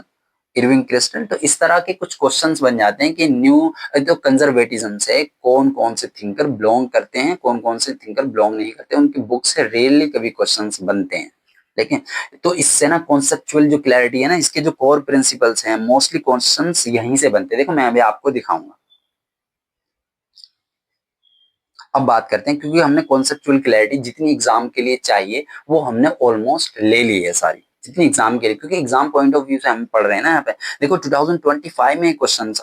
Irving crystal. तो इस तरह के कुछ क्वेश्चंस बन जाते हैं कि न्यू जो कंजर्वेटिज्म से कौन कौन से थिंकर बिलोंग करते हैं, कौन कौन से थिंकर बिलोंग नहीं करते, उनकी बुक से रेयरली कभी क्वेश्चंस बनते हैं। लेकिन तो इससे ना कॉन्सेप्चुअल जो क्लैरिटी है ना, इसके जो कोर प्रिंसिपल्स हैं, मोस्टली क्वेश्चंस यहीं से बनते हैं। देखो मैं अभी आपको दिखाऊंगा। अब बात करते हैं, क्योंकि हमने कॉन्सेप्चुअल क्लैरिटी जितनी एग्जाम के लिए चाहिए वो हमने ऑलमोस्ट ले ली है सारी, जितनी एग्जाम के लिए, क्योंकि एग्जाम पॉइंट ऑफ व्यू से हम पढ़ रहे हैं ना यहाँ पे। देखो 2025 में क्वेश्चन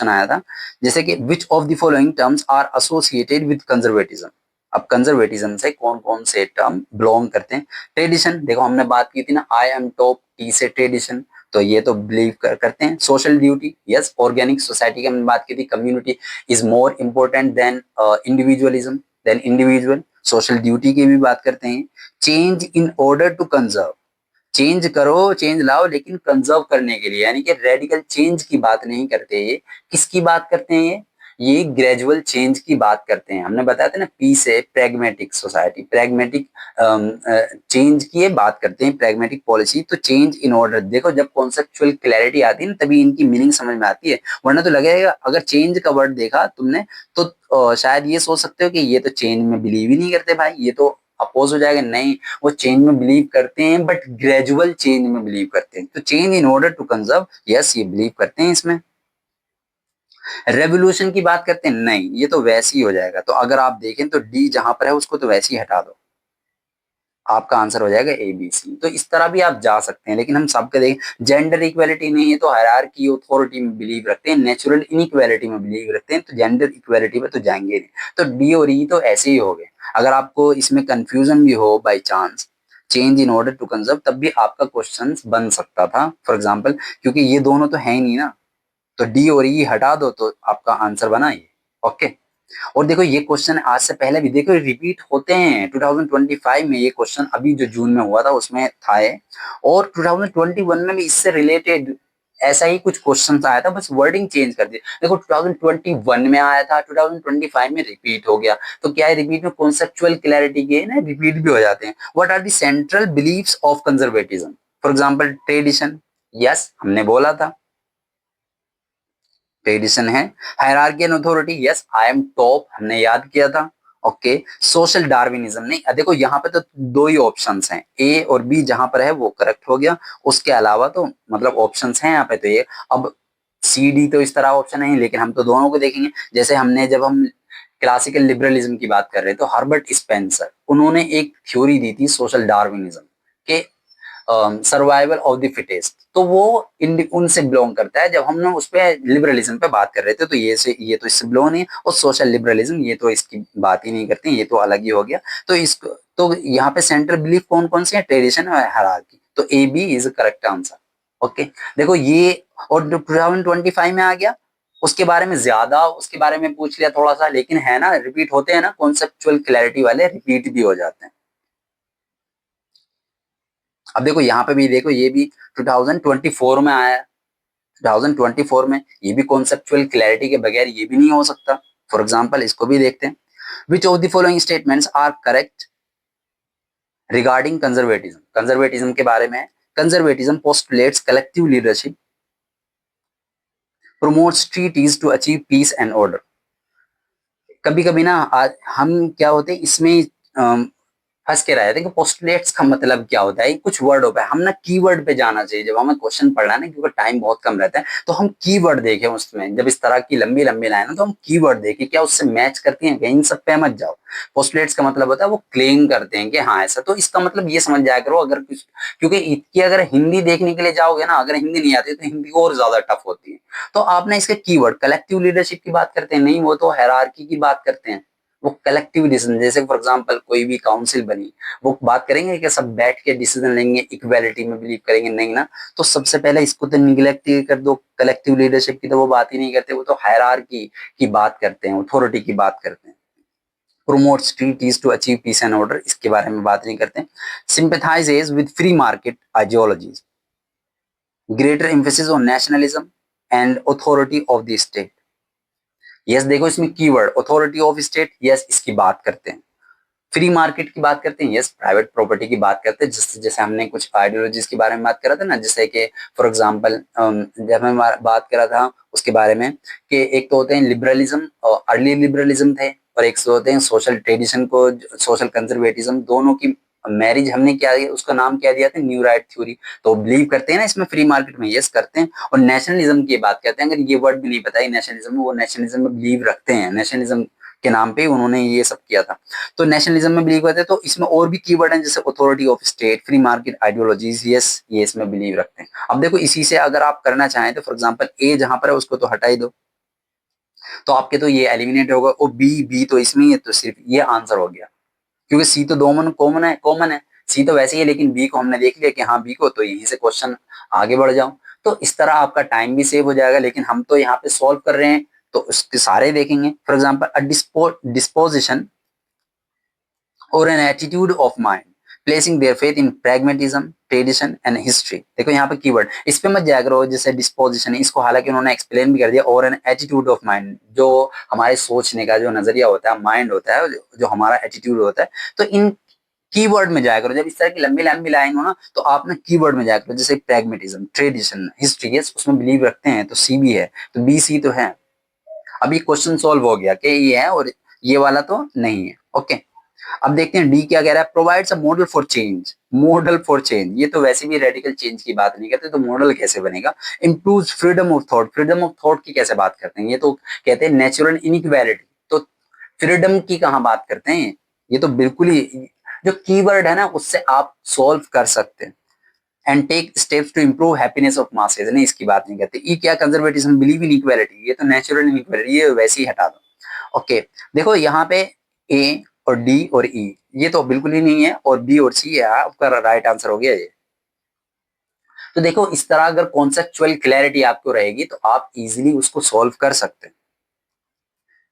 आया था जैसे कि which of the following terms are associated with conservatism. अब कंजर्वेटिज्म से कौन कौन से टर्म बिलोंग करते हैं? ट्रेडिशन, देखो हमने बात की थी ना, आई एम टॉप, टी से ट्रेडिशन, तो ये तो बिलीव करते हैं। Social duty, yes. Organic society की हमने बात की थी, community is more important than individualism, than individual, social duty की भी बात करते हैं। Change in order to conserve, change करो, चेंज लाओ लेकिन कंजर्व करने के लिए, यानी कि रेडिकल चेंज की बात नहीं करते ये। किसकी बात करते हैं ये ग्रेजुअल चेंज की बात करते हैं। हमने बताया था ना, पी से प्रैग्मेटिक सोसाइटी, प्रैग्मेटिक चेंज की ये बात करते हैं, प्रैग्मेटिक पॉलिसी। तो चेंज इन ऑर्डर, देखो जब कॉन्सेप्चुअल क्लैरिटी आती है ना तभी इनकी मीनिंग समझ में आती है। वरना तो लगेगा अगर चेंज का वर्ड देखा तुमने तो शायद ये सोच सकते हो कि ये तो चेंज में बिलीव ही नहीं करते भाई, ये तो अपोज हो जाएगा। नहीं, वो चेंज में बिलीव करते हैं बट ग्रेजुअल चेंज में बिलीव करते हैं। तो change in order to conserve, yes ये बिलीव करते हैं इसमें। रेवोल्यूशन की बात करते हैं, नहीं ये तो वैसे ही हो जाएगा। तो अगर आप देखें तो डी जहां पर है उसको तो वैसे ही हटा दो, आपका आंसर हो जाएगा ए बी सी। तो इस तरह भी आप जा सकते हैं, लेकिन हम सबके देखें जेंडर इक्वेलिटी नहीं है तो हायरार्की अथॉरिटी में बिलीव रखते हैं, नेचुरल इनइक्वेलिटी में बिलीव रखते हैं, तो जेंडर इक्वेलिटी पे तो जाएंगे नहीं। तो डी और ई तो ऐसे ही हो गए। अगर आपको इसमें कंफ्यूजन भी हो by chance change in order to conserve, तब भी आपका क्वेश्चन बन सकता था फॉर एग्जाम्पल, क्योंकि ये दोनों तो है ही नहीं ना। तो डी और ई हटा दो तो आपका आंसर बना ये। ओके, और देखो ये क्वेश्चन आज से पहले भी देखो रिपीट होते हैं। 2025 में ये क्वेश्चन अभी जो जून में हुआ था उसमें था ये, और 2021 में भी इससे रिलेटेड ऐसा ही कुछ क्वेश्चन आया था, बस वर्डिंग चेंज कर दी। देखो 2021 में आया था, 2025 में रिपीट हो गया। तो क्या है, रिपीट में कॉन्सेप्चुअल क्लैरिटी के ना रिपीट भी हो जाते हैं। What are the central beliefs of conservatism? For example tradition, yes हमने बोला था ट्रेडिशन है। Hierarchy and authority, yes I am top हमने याद किया था। ओके, सोशल डार्विनिज्म नहीं, देखो यहाँ पे तो दो ही ऑप्शंस हैं, ए और बी जहां पर है वो करेक्ट हो गया। उसके अलावा तो मतलब ऑप्शंस हैं यहाँ पे तो ये। अब सी डी तो इस तरह ऑप्शन नहीं, लेकिन हम तो दोनों को देखेंगे। जैसे हमने जब हम क्लासिकल लिबरलिज्म की बात कर रहे थे तो हर्बर्ट स्पेंसर उन्होंने एक थ्योरी दी थी सोशल डार्विनिज्म के, सर्वाइवल ऑफ द फिटेस्ट। तो वो उनसे बिलोंग करता है। जब हम उस पर लिबरलिज्म पे बात कर रहे थे तो ये तो इससे बिलोंग नहीं है, और सोशल लिबरलिज्म ये तो इसकी बात ही नहीं करते, ये तो अलग ही हो गया। तो इसको तो यहाँ पे सेंट्रल बिलीफ कौन कौन से है? ट्रेडिशन और हायरार्की। तो A B is correct answer. Okay, देखो ये और 2025 में आ गया, उसके बारे में ज्यादा उसके बारे में पूछ लिया थोड़ा सा, लेकिन है ना रिपीट होते हैं ना, कॉन्सेप्चुअल क्लैरिटी वाले रिपीट भी हो जाते हैं। अब देखो यहाँ पे भी देखो ये भी 2024 में आया, 2024 में ये भी कॉन्सेप्चुअल क्लैरिटी के बगैर ये भी नहीं हो सकता। फॉर एग्जांपल इसको भी देखते हैं, which of the following statements are correct regarding conservatism? Conservatism के बारे में, conservatism postulates collective leadership, promotes treaties to achieve peace and order। कभी कभी ना हम क्या होते हैं इसमें फंस के रहे थे कि पोस्टुलेट्स का मतलब क्या होता है, कुछ वर्ड होता है, हम ना कीवर्ड पे जाना चाहिए जब हमें क्वेश्चन पढ़ना है ना, क्योंकि टाइम बहुत कम रहता है, तो हम कीवर्ड देखें उसमें, जब इस तरह की लंबी लंबी लाइन है तो हम कीवर्ड देखें क्या उससे मैच करती हैं, कहीं इन सब पे मत जाओ। पोस्टुलेट्स का मतलब होता है वो क्लेम करते हैं कि हाँ ऐसा, तो इसका मतलब ये समझ जाया करो अगर कुछ, क्योंकि इसकी अगर हिंदी देखने के लिए जाओगे ना, अगर हिंदी नहीं आती तो हिंदी और ज्यादा टफ होती है। तो आपने इसके कीवर्ड, कलेक्टिव लीडरशिप की बात करते हैं, नहीं वो तो हायरार्की की बात करते हैं, वो कलेक्टिव डिसीजन, जैसे फॉर एग्जांपल कोई भी काउंसिल बनी, वो बात करेंगे कि सब बैठ के डिसीजन लेंगे, इक्वालिटी में बिलीव करेंगे, नहीं ना। तो सबसे पहले इसको तो निगलेक्ट कर दो, कलेक्टिव लीडरशिप की तो वो बात ही नहीं करते, वो तो हायरार्की की बात करते हैं, अथॉरिटी की बात करते हैं। Promotes treaties to achieve peace and order, इसके बारे में बात नहीं करते। Sympathises with free market ideologies, greater emphasis on nationalism and authority of the state. Yes देखो इसमें keyword authority of state, yes इसकी बात करते हैं। फ्री मार्केट की बात करते हैं, यस प्राइवेट प्रॉपर्टी की बात करते हैं, जिससे जैसे हमने कुछ आइडियोलॉजीज के बारे में बात करा था ना, जैसे कि फॉर एग्जांपल जब मैं बात करा था उसके बारे में कि एक तो होते हैं लिबरलिज्म और अर्ली लिबरलिज्म थे, और एक तो होते हैं सोशल ट्रेडिशन को सोशल कंजर्वेटिज्म, दोनों की मैरिज हमने क्या दिया, उसका नाम क्या दिया था, न्यू राइट थ्योरी। तो बिलीव करते हैं ना इसमें फ्री मार्केट में, यस करते हैं। और नेशनलिज्म की बात करते हैं, अगर ये वर्ड भी नहीं पता है नेशनलिज्म, वो नेशनलिज्म में बिलीव रखते हैं, नेशनलिज्म के नाम पे उन्होंने ये सब किया था। तो नेशनलिज्म में बिलीव करते हैं, तो इसमें और भी कीवर्ड हैं जैसे authority of state, free market ideologies, yes ये इसमें बिलीव रखते हैं। अब देखो इसी से अगर आप करना चाहें तो फॉर एग्जांपल ए जहां पर है उसको तो हटा ही दो, तो आपके तो ये एलिमिनेट होगा, और बी बी तो इसमें ही है, तो सिर्फ ये आंसर हो गया, क्योंकि सी तो दो मन कॉमन है, सी तो वैसे ही है, लेकिन बी को हमने देख लिया कि हाँ बी को, तो यहीं से क्वेश्चन आगे बढ़ जाओ। तो इस तरह आपका टाइम भी सेव हो जाएगा, लेकिन हम तो यहाँ पे सॉल्व कर रहे हैं तो उसके सारे देखेंगे। फॉर एग्जाम्पल अ डिस्पोजिशन और an attitude of mind placing their faith in pragmatism, tradition and history. देखो यहाँ पे कीवर्ड इस पे मत जाया करो, जैसे डिस्पोजिशन, इसको हालांकि उन्होंने एक्सप्लेन भी कर दिया, और एन एटीट्यूड ऑफ माइंड, जो हमारे सोचने का जो नजरिया होता है, माइंड होता है, जो हमारा एटीट्यूड होता है, तो इन कीवर्ड में जाया करो। जब इस तरह की लंबी लंबी लाइन हो ना, तो आप ना कीवर्ड में जाया करो, जैसे pragmatism, ट्रेडिशन, हिस्ट्री, उसमें बिलीव रखते हैं, तो सी भी है, तो बी सी तो है। अभी क्वेश्चन सॉल्व हो गया कि ये है और ये वाला तो नहीं है। ओके, अब देखते हैं डी क्या कह रहा है, provides a model for change, model for change, ये तो वैसे भी रेडिकल चेंज की बात नहीं करते, तो मॉडल कैसे बनेगा। Improve freedom of thought, freedom of thought की कैसे बात करते हैं, ये तो कहते हैं नेचुरल इनइक्वालिटी, तो फ्रीडम की कहाँ बात करते हैं, ये तो बिल्कुल ही जो कीवर्ड है ना उससे आप सॉल्व कर सकते हैं। And take steps to improve happiness of masses, नहीं इसकी बात नहीं करते। ई क्या, कंजर्वेटिज्म, बिलीव इन इक्वालिटी, ये तो नेचुरल इनइक्वालिटी, ये वैसे ही हटा दो। ओके, देखो यहाँ पे ए और डी और ई ये तो बिल्कुल ही नहीं है, और बी और सी है, आपका राइट आंसर हो गया ये। तो देखो इस तरह अगर कॉन्सेप्चुअल क्लैरिटी आपको रहेगी तो आप इजीली उसको सॉल्व कर सकते हैं।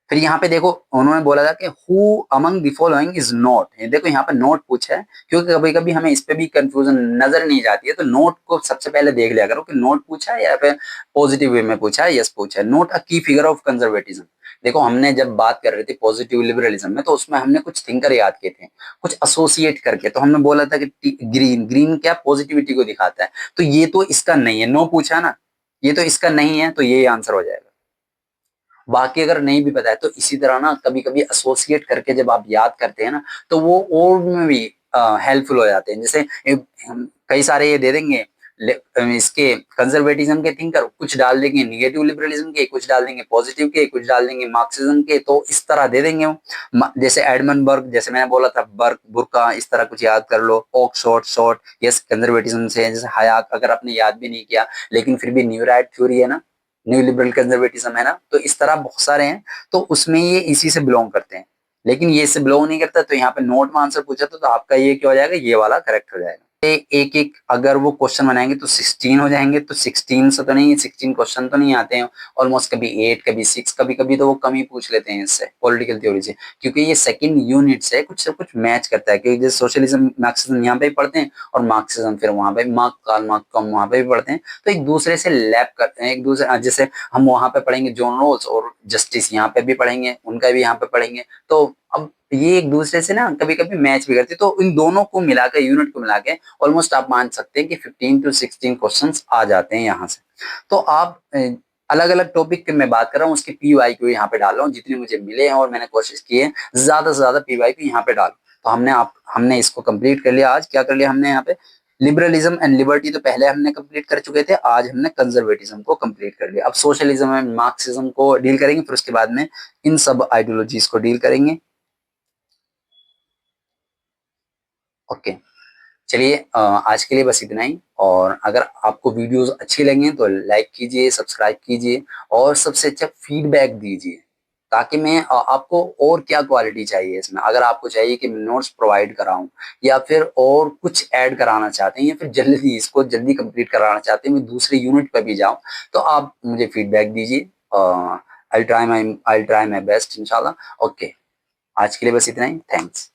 फिर यहाँ पे देखो उन्होंने बोला था कि who among the following is not, देखो यहाँ पे नोट पूछा है, क्योंकि कभी कभी हमें इस पे भी कंफ्यूजन नजर नहीं जाती है, तो नोट को सबसे पहले देख लिया करो कि नोट पूछा है या फिर पॉजिटिव वे में पूछा है, यस पूछा है। नोट अ की फिगर ऑफ कंजर्वेटिज्म, देखो हमने जब बात कर रहे थे पॉजिटिव लिबरलिज्म में, तो उसमें हमने कुछ थिंकर याद किए थे, कुछ एसोसिएट करके, तो हमने बोला था कि ग्रीन, ग्रीन क्या पॉजिटिविटी को दिखाता है, तो ये तो इसका नहीं है, नो पूछा ना, ये तो इसका नहीं है, तो ये आंसर हो जाएगा। बाकी अगर नहीं भी पता है तो इसी तरह ना कभी कभी एसोसिएट करके जब आप याद करते हैं ना, तो वो और में भी हेल्पफुल हो जाते हैं। जैसे कई सारे ये दे देंगे इसके कंजर्वेटिज्म के थिंकर, कुछ डाल देंगे निगेटिव लिबरलिज्म के, कुछ डाल देंगे पॉजिटिव के, कुछ डाल देंगे मार्क्सिज्म के, तो इस तरह दे देंगे वो। जैसे एडमंड बर्ग, जैसे मैंने बोला था बर्ग बुर्का, इस तरह कुछ याद कर लो। Okay short short, yes conservatism से। जैसे हयाक, अगर आपने याद भी नहीं किया लेकिन फिर भी न्यू राइट थ्योरी है ना, न्यू लिबरल कंजर्वेटिज्म है ना, तो इस तरह बहुत सारे हैं, तो उसमें ये इसी से बिलोंग करते हैं। लेकिन ये इससे बिलोंग नहीं करता, तो यहाँ पे नोट में आंसर पूछा तो आपका ये क्या हो जाएगा, ये वाला करेक्ट हो जाएगा। एक एक अगर वो क्वेश्चन बनाएंगे तो 16 हो जाएंगे, तो 16 से तो नहीं, 16 क्वेश्चन तो नहीं आते हैं ऑलमोस्ट, कभी 8 कभी 6, कभी कभी तो वो कम ही पूछ लेते हैं इससे पॉलिटिकल थ्योरी से, क्योंकि ये सेकंड यूनिट से कुछ मैच करता है, क्योंकि जैसे सोशलिज्म मार्क्सिज्म यहाँ पे भी पढ़ते हैं, और मार्क्सिज्म फिर वहां पे कार्ल मार्क्स कम वहां पे भी पढ़ते हैं, तो एक दूसरे से लैप करते हैं एक दूसरे। जैसे हम वहां पे पढ़ेंगे जॉन रोल्स और जस्टिस, यहाँ पे भी पढ़ेंगे, उनका भी यहाँ पे पढ़ेंगे, तो अब ये एक दूसरे से ना कभी कभी मैच भी करते, तो इन दोनों को मिला के, यूनिट को मिला के ऑलमोस्ट आप मान सकते हैं कि 15 टू 16 क्वेश्चंस आ जाते हैं यहाँ से। तो आप अलग अलग टॉपिक की मैं बात कर रहा हूँ, उसके पी वाई क्यू यहाँ पे डाल रहा हूँ, जितने मुझे मिले हैं और मैंने कोशिश की है ज्यादा से ज्यादा पी वाई क्यू यहाँ पे डालूं। तो हमने इसको कंप्लीट कर लिया। आज क्या कर लिया हमने यहाँ पे, लिबरलिज्म एंड लिबर्टी तो पहले हमने कंप्लीट कर चुके थे, आज हमने कंजर्वेटिज्म को कंप्लीट कर लिया। अब सोशलिज्म एंड मार्क्सिज्म को डील करेंगे, फिर उसके बाद में इन सब आइडियोलॉजीज को डील करेंगे। ओके, चलिए आज के लिए बस इतना ही। और अगर आपको वीडियोस अच्छी लगे तो लाइक कीजिए, सब्सक्राइब कीजिए और सबसे अच्छा फीडबैक दीजिए, ताकि मैं आपको और क्या क्वालिटी चाहिए इसमें, अगर आपको चाहिए कि मैं नोट्स प्रोवाइड कराऊं या फिर और कुछ ऐड कराना चाहते हैं या फिर जल्दी इसको जल्दी कंप्लीट कराना चाहते हैं, मैं दूसरे यूनिट पर भी जाऊं, तो आप मुझे फीडबैक दीजिए। आई ट्राई माई बेस्ट इंशाल्लाह। ओके, आज के लिए बस इतना ही। थैंक्स।